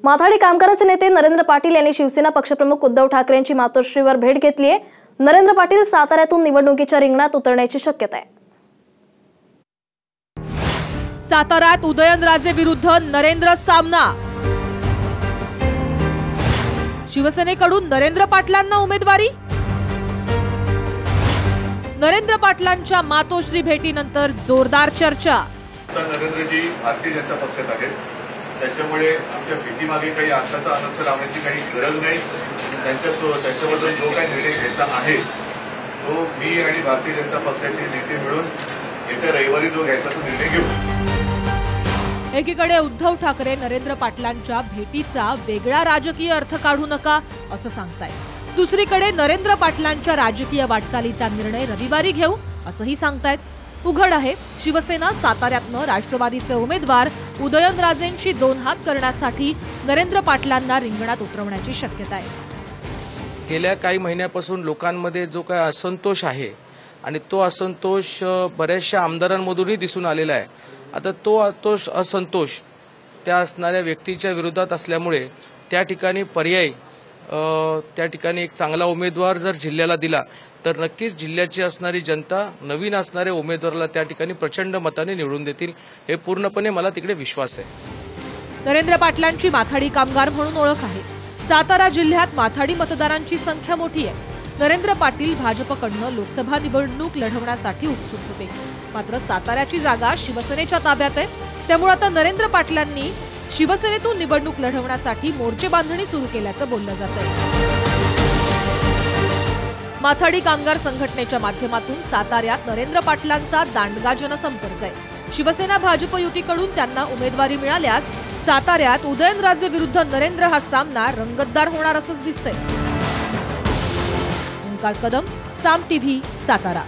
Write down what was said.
माथाडी कामगाराचे नेते नरेंद्र पाटील यांनी शिवसेना पक्षप्रमुख उद्धव ठाकरे यांची मातोश्रीवर भेट घेतली आहे। नरेंद्र पाटील साताऱ्यातून निवडणुकीच्या रिंगणात उतरण्याची शक्यता आहे। साताऱ्यात उदयनराजे विरुद्ध नरेंद्र सामना। शिवसेनेकडून नरेंद्र पाटलांना उमेदवारी। नरेंद्र पाटलांच्या मातोश्री भेटीनंतर जोरदार चर्चा। नरेंद्रजी भारतीय जनता पक्षात आहेत, त्याच्यामुळे आमच्या भेटीमागे काही आताचा अनर्थ लावण्याची काही गरज नाही। त्यांच्याबद्दल जो काही निर्णय घ्यायचा आहे तो मी आणि भारतीय जनता पक्षाचे नेते मिळून येत्या रविवारी जो घ्यायचा तो निर्णय घेऊ। एकीकडे उद्धव ठाकरे नरेंद्र पाटलांच्या भेटीचा वेगळा राजकीय अर्थ काढू नका असं सांगतायत। दुसरीकडे नरेंद्र पाटलांच्या राजकीय वाटचालीचा निर्णय रविवारी घेऊ असंही सांगतायत। उघड आहे, शिवसेना साताऱ्यातनं राष्ट्रवादीचे उमेदवार उदयनराजेंशी दोन हात करण्यासाठी नरेंद्र पाटलांना रिंगणात उतरवण्याची शक्यता आहे। गेल्या काही महिन्यापासून लोकांमध्ये जो काही असंतोष आहे आणि तो असंतोष बऱ्याचशा आमदारांमधूनही दिसून आलेला आहे। आता तो असंतोष त्या असणाऱ्या व्यक्तीच्या विरोधात असल्यामुळे त्या ठिकाणी पर्याय त्या ठिकाणी एक चांगला उमेदवार जर जिल्ह्याला दिला तर नक्कीच जिल्ह्याची असणारी जनता नवीन असणाऱ्या उमेदवाराला त्या ठिकाणी प्रचंड मताने निवडून देतील, हे पूर्णपणे मला तिकडे विश्वास आहे। नरेंद्र पाटलांची माथाडी कामगार म्हणून ओळख आहे। सातारा जिल्ह्यात माथाडी मतदारांची संख्या मोठी आहे। नरेंद्र पाटील भाजपकडून लोकसभा निवडणूक लढवण्यासाठी उत्सुक होते, मात्र साताऱ्याची जागा शिवसेनेच्या ताब्यात आहे। त्यामुळे आता नरेंद्र पाटलांनी शिवसेनेतून निवडणूक लढवण्यासाठी मोर्चे बांधणी सुरू केल्याचं बोललं जातंय। माथाडी कामगार संघटनेच्या माध्यमातून साताऱ्यात नरेंद्र पाटलांचा दांडगा जनसंपर्क आहे। शिवसेना भाजप युतीकडून त्यांना उमेदवारी मिळाल्यास साताऱ्यात उदयनराजे विरुद्ध नरेंद्र हा सामना रंगतदार होणार असंच दिसतंय। ओंकार कदम, साम टीव्ही, सातारा।